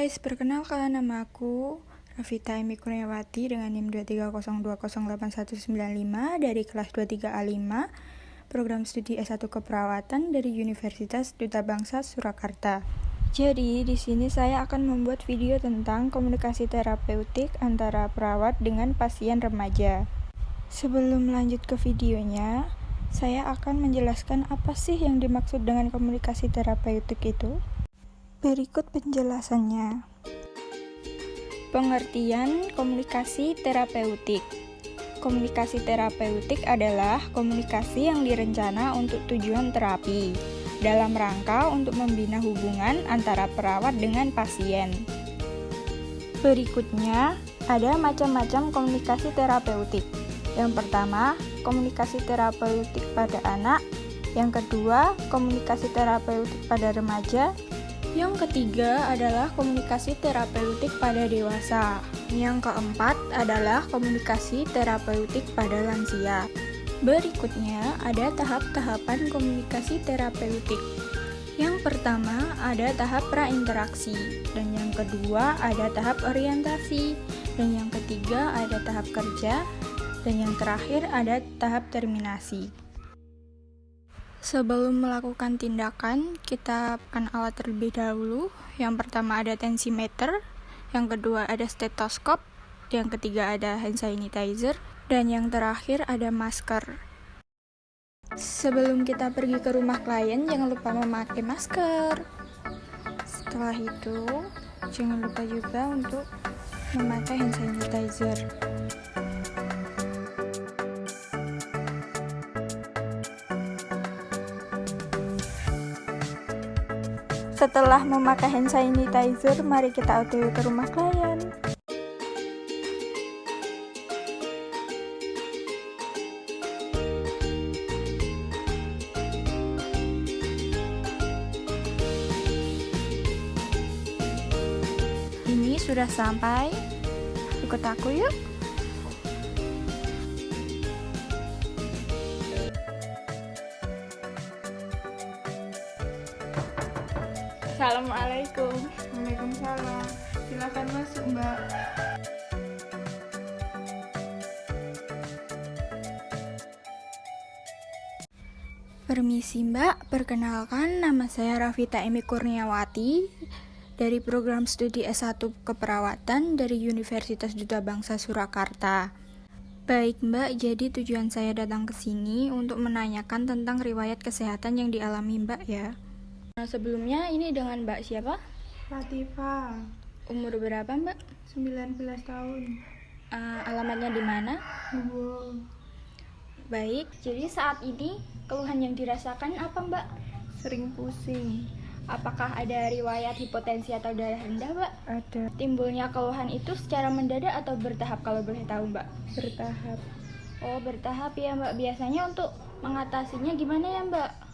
guys, perkenalkan nama aku Rafita Emi Kurniawati dengan NIM 230208195 dari kelas 23A5 Program Studi S1 Keperawatan dari Universitas Duta Bangsa Surakarta. Jadi, di sini saya akan membuat video tentang komunikasi terapeutik antara perawat dengan pasien remaja. Sebelum lanjut ke videonya, saya akan menjelaskan apa sih yang dimaksud dengan komunikasi terapeutik itu. Berikut penjelasannya. Pengertian komunikasi terapeutik. Komunikasi terapeutik adalah komunikasi yang direncana untuk tujuan terapi, dalam rangka untuk membina hubungan antara perawat dengan pasien. Berikutnya, ada macam-macam komunikasi terapeutik. Yang pertama, komunikasi terapeutik pada anak. Yang kedua, komunikasi terapeutik pada remaja. Yang ketiga adalah komunikasi terapeutik pada dewasa. Yang keempat adalah komunikasi terapeutik pada lansia. Berikutnya ada tahap-tahapan komunikasi terapeutik. Yang pertama ada tahap prainteraksi, dan yang kedua ada tahap orientasi, dan yang ketiga ada tahap kerja, dan yang terakhir ada tahap terminasi. Sebelum melakukan tindakan, kita akan alat terlebih dahulu. Yang pertama ada tensimeter, yang kedua ada stetoskop, yang ketiga ada hand sanitizer, dan yang terakhir ada masker. Sebelum kita pergi ke rumah klien, jangan lupa memakai masker. Setelah itu, jangan lupa juga untuk memakai hand sanitizer. Setelah memakai hand sanitizer, mari kita OTW ke rumah klien. Ini sudah sampai. Ikut aku yuk. Assalamualaikum. Waalaikumsalam. Silakan masuk, Mbak. Permisi Mbak, perkenalkan nama saya Rafita Emi Kurniawati dari program studi S1 Keperawatan dari Universitas Duta Bangsa Surakarta. Baik Mbak, jadi tujuan saya datang ke sini untuk menanyakan tentang riwayat kesehatan yang dialami Mbak ya. Nah, sebelumnya ini dengan Mbak siapa? Latifah, Umur berapa Mbak? 19 tahun. Alamatnya di mana? Wow. Baik, jadi saat ini keluhan yang dirasakan apa Mbak? Sering pusing. Apakah ada riwayat hipotensi atau darah rendah Mbak? Ada. Timbulnya keluhan itu secara mendadak atau bertahap kalau boleh tahu Mbak? Bertahap. Oh, bertahap ya Mbak. Biasanya untuk mengatasinya gimana ya Mbak?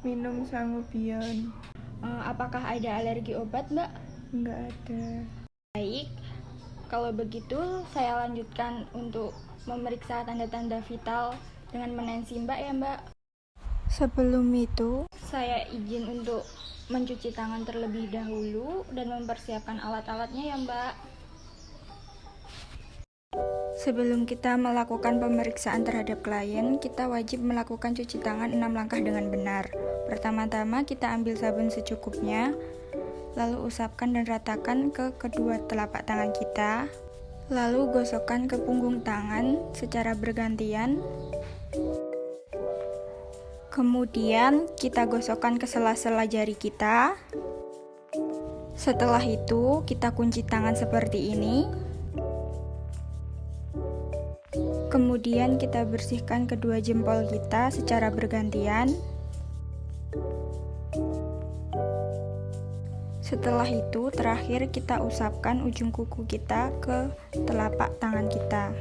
Minum sangobion. Apakah ada alergi obat Mbak? Enggak ada. Baik, kalau begitu saya lanjutkan untuk memeriksa tanda-tanda vital dengan menensi Mbak ya Mbak. Sebelum itu, saya izin untuk mencuci tangan terlebih dahulu dan mempersiapkan alat-alatnya ya Mbak. Sebelum kita melakukan pemeriksaan terhadap klien, kita wajib melakukan cuci tangan 6 langkah dengan benar. Pertama-tama kita ambil sabun secukupnya, lalu usapkan dan ratakan ke kedua telapak tangan kita, lalu gosokkan ke punggung tangan secara bergantian. Kemudian kita gosokkan ke sela-sela jari kita. Setelah itu kita kunci tangan seperti ini. Kemudian kita bersihkan kedua jempol kita secara bergantian. Setelah itu terakhir kita usapkan ujung kuku kita ke telapak tangan kita.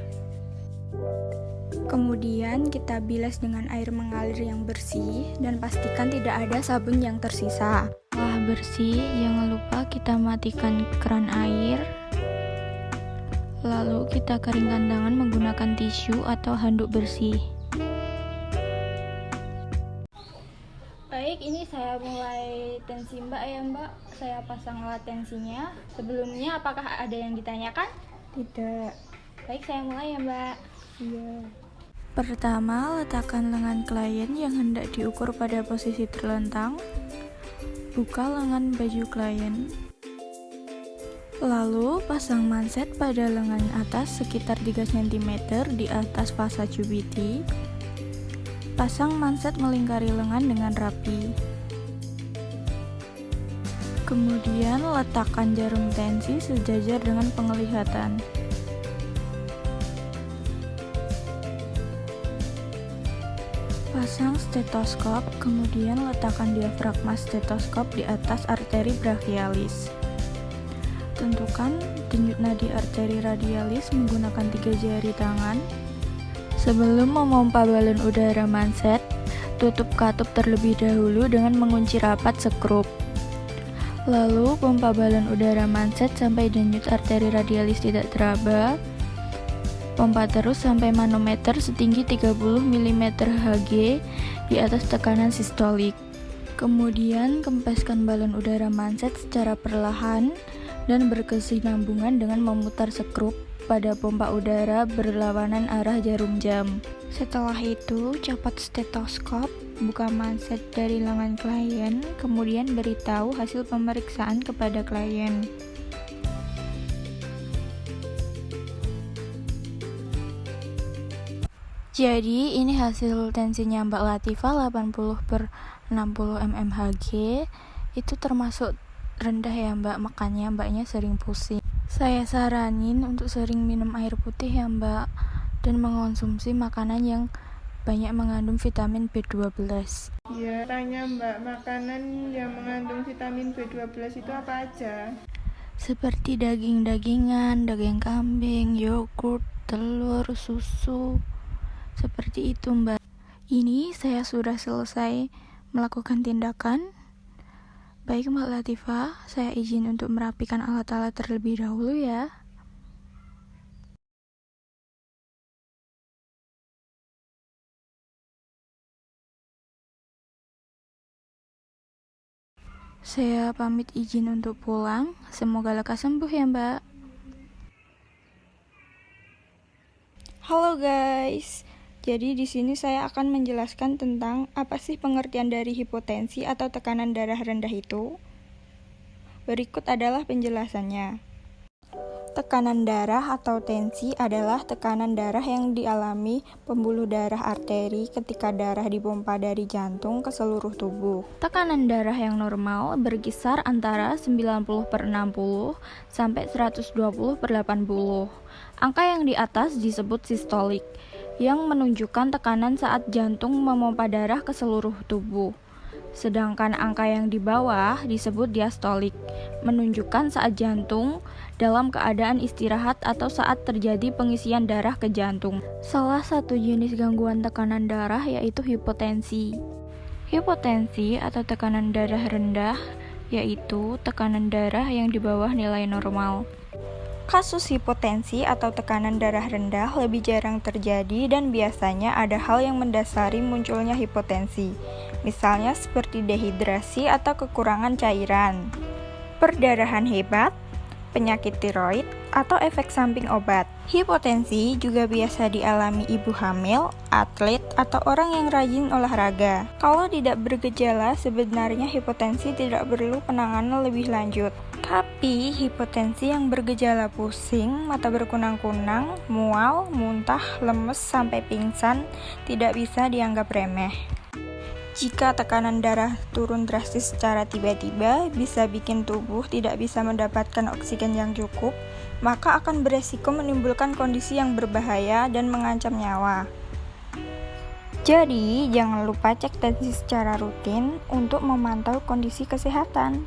Kemudian kita bilas dengan air mengalir yang bersih dan pastikan tidak ada sabun yang tersisa. Setelah bersih, jangan lupa kita matikan keran air. Lalu kita keringkan tangan menggunakan tisu atau handuk bersih. Baik, ini saya mulai tensi Mbak ya Mbak. Saya pasang alat tensinya. Sebelumnya apakah ada yang ditanyakan? Tidak. Baik, saya mulai ya Mbak. Iya. Pertama, letakkan lengan klien yang hendak diukur pada posisi terlentang. Buka lengan baju klien. Lalu, pasang manset pada lengan atas sekitar 3 cm di atas fasa cubiti. Pasang manset melingkari lengan dengan rapi. Kemudian, letakkan jarum tensi sejajar dengan penglihatan. Pasang stetoskop, kemudian letakkan diafragma stetoskop di atas arteri brachialis. Tentukan denyut nadi arteri radialis menggunakan 3 jari tangan. Sebelum memompa balon udara manset, tutup katup terlebih dahulu dengan mengunci rapat skrup. Lalu pompa balon udara manset sampai denyut arteri radialis tidak teraba. Pompa terus sampai manometer setinggi 30 mm Hg di atas tekanan sistolik. Kemudian kempeskan balon udara manset secara perlahan dan berkesinambungan dengan memutar skrup pada pompa udara berlawanan arah jarum jam. Setelah itu, copot stetoskop, buka manset dari lengan klien, kemudian beritahu hasil pemeriksaan kepada klien. Jadi, ini hasil tensinya Mbak Latifah 80/60 mmHg. Itu termasuk rendah ya Mbak, makanya Mbaknya sering pusing. Saya saranin untuk sering minum air putih ya Mbak, dan mengonsumsi makanan yang banyak mengandung vitamin B12. Iya, tanya Mbak, makanan yang mengandung vitamin B12 itu apa aja? Seperti daging-dagingan, daging kambing, yogurt, telur, susu. Seperti itu Mbak. Ini saya sudah selesai melakukan tindakan. Baik Mbak Latifah, saya izin untuk merapikan alat-alat terlebih dahulu ya. Saya pamit izin untuk pulang. Semoga lekas sembuh ya Mbak. Halo guys. Jadi di sini saya akan menjelaskan tentang apa sih pengertian dari hipotensi atau tekanan darah rendah itu. Berikut adalah penjelasannya. Tekanan darah atau tensi adalah tekanan darah yang dialami pembuluh darah arteri ketika darah dipompa dari jantung ke seluruh tubuh. Tekanan darah yang normal berkisar antara 90/60 sampai 120/80. Angka yang di atas disebut sistolik, yang menunjukkan tekanan saat jantung memompa darah ke seluruh tubuh. Sedangkan angka yang di bawah disebut diastolik, menunjukkan saat jantung dalam keadaan istirahat atau saat terjadi pengisian darah ke jantung. Salah satu jenis gangguan tekanan darah yaitu hipotensi. Hipotensi atau tekanan darah rendah yaitu tekanan darah yang di bawah nilai normal. Kasus hipotensi atau tekanan darah rendah lebih jarang terjadi dan biasanya ada hal yang mendasari munculnya hipotensi, misalnya seperti dehidrasi atau kekurangan cairan, perdarahan hebat, penyakit tiroid, atau efek samping obat. Hipotensi juga biasa dialami ibu hamil, atlet, atau orang yang rajin olahraga. Kalau tidak bergejala, sebenarnya hipotensi tidak perlu penanganan lebih lanjut. Tapi hipotensi yang bergejala pusing, mata berkunang-kunang, mual, muntah, lemes, sampai pingsan tidak bisa dianggap remeh. Jika tekanan darah turun drastis secara tiba-tiba, bisa bikin tubuh tidak bisa mendapatkan oksigen yang cukup, maka akan beresiko menimbulkan kondisi yang berbahaya dan mengancam nyawa. Jadi, jangan lupa cek tensi secara rutin untuk memantau kondisi kesehatan.